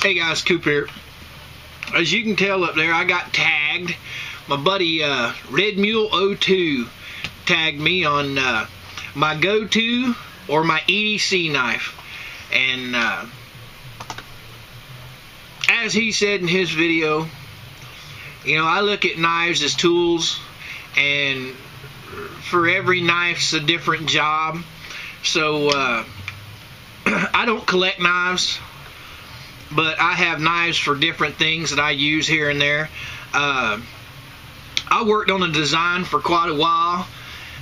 Hey guys, Coop here. As you can tell up there, I got tagged. My buddy Red Mule 02 tagged me on my GoTo or my EDC knife. And as he said in his video, you know, I look at knives as tools, and for every knife's a different job. So I don't collect knives, but I have knives for different things that I use here and there. I worked on a design for quite a while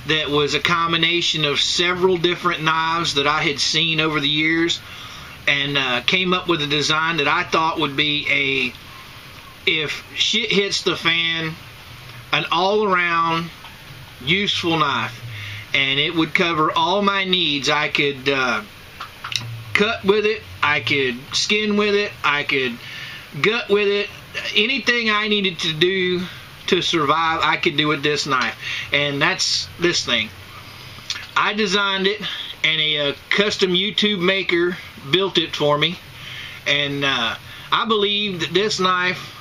that was a combination of several different knives that I had seen over the years, and came up with a design that I thought would be if shit hits the fan, an all-around useful knife. And it would cover all my needs. I could cut with it, I could skin with it, I could gut with it. Anything I needed to do to survive, I could do with this knife. And that's this thing. I designed it, and a custom YouTube maker built it for me. And I believe that this knife,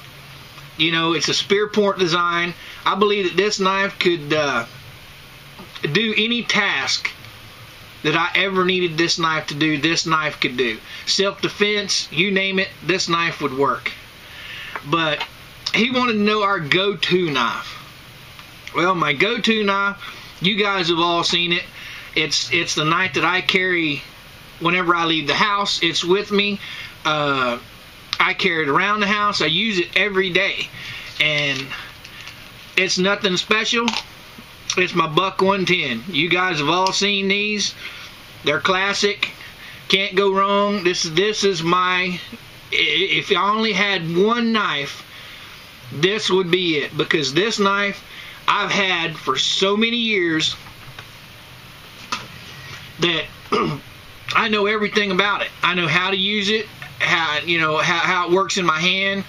you know, it's a spear point design. I believe that this knife could do any task that I ever needed this knife to do. This knife could do. Self-defense, you name it, this knife would work. But he wanted to know our go-to knife. Well, my go-to knife, you guys have all seen it. It's the knife that I carry whenever I leave the house. It's with me. I carry it around the house. I use it every day. And it's nothing special. It's my Buck 110. You guys have all seen these. They're classic. Can't go wrong. This is my... If I only had one knife, this would be it. Because this knife I've had for so many years that I know everything about it. I know how to use it, how it works in my hand,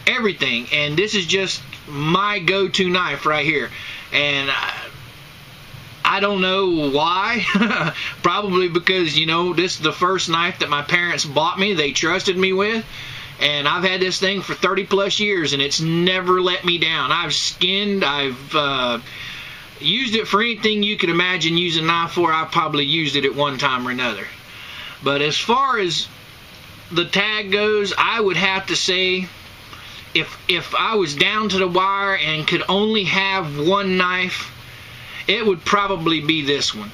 everything. And this is just my go-to knife right here. And I don't know why. Probably because, you know, this is the first knife that my parents bought me. They trusted me with. And I've had this thing for 30 plus years, and it's never let me down. I've skinned, I've used it for anything you could imagine using a knife for. I've probably used it at one time or another. But as far as the tag goes, I would have to say, if I was down to the wire and could only have one knife, it would probably be this one.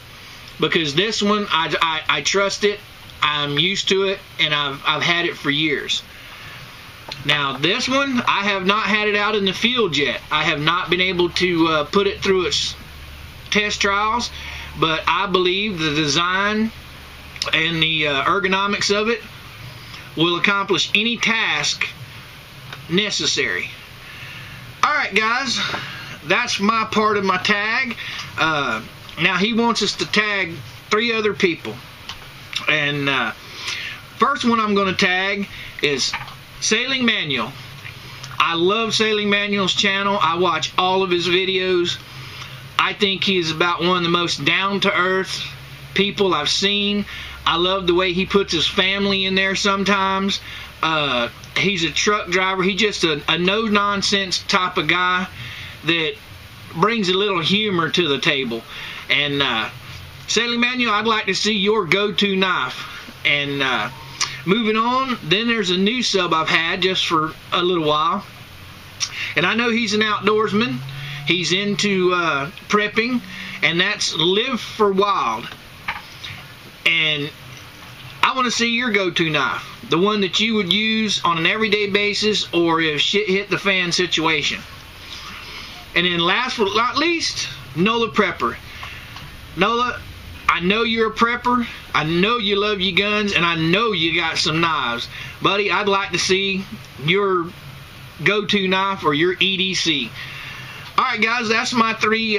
Because this one, I trust it, I'm used to it, and I've had it for years. Now this one, I have not had it out in the field yet. I have not been able to put it through its test trials, but I believe the design and the ergonomics of it will accomplish any task necessary. Alright guys, that's my part of my tag. Now he wants us to tag 3 other people. And first one I'm going to tag is Sailing Manuel. I love Sailing Manuel's channel. I watch all of his videos. I think he is about one of the most down-to-earth people I've seen. I love the way he puts his family in there sometimes. He's a truck driver. He's just a no-nonsense type of guy that brings a little humor to the table. And Sailing Manuel, I'd like to see your go-to knife. And moving on, then there's a new sub I've had just for a little while. And I know he's an outdoorsman. He's into prepping, and that's Live for Wild. And I want to see your go-to knife. The one that you would use on an everyday basis, or if shit hit the fan situation. And then last but not least, NolaPrepper. Nola, I know you're a prepper. I know you love your guns, and I know you got some knives. Buddy, I'd like to see your go-to knife or your EDC. Alright guys, that's my three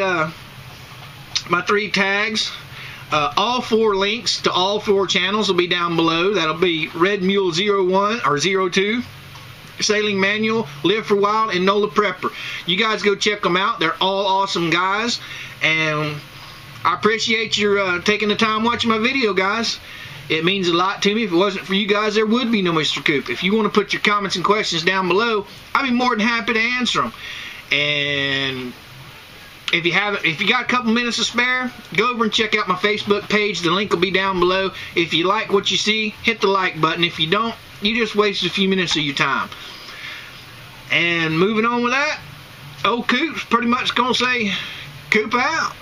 tags. All 4 links to all 4 channels will be down below. That'll be Red Mule 01 or 02, Sailing Manuel, Live for Wild, and NolaPrepper. You guys go check them out. They're all awesome guys. And I appreciate your taking the time watching my video, guys. It means a lot to me. If it wasn't for you guys, there would be no Mr. Coop. If you want to put your comments and questions down below, I'd be more than happy to answer them. And if you got a couple minutes to spare, go over and check out my Facebook page. The link will be down below. If you like what you see, hit the like button. If you don't, you just wasted a few minutes of your time. And moving on with that, old Coop's pretty much going to say, Coop out.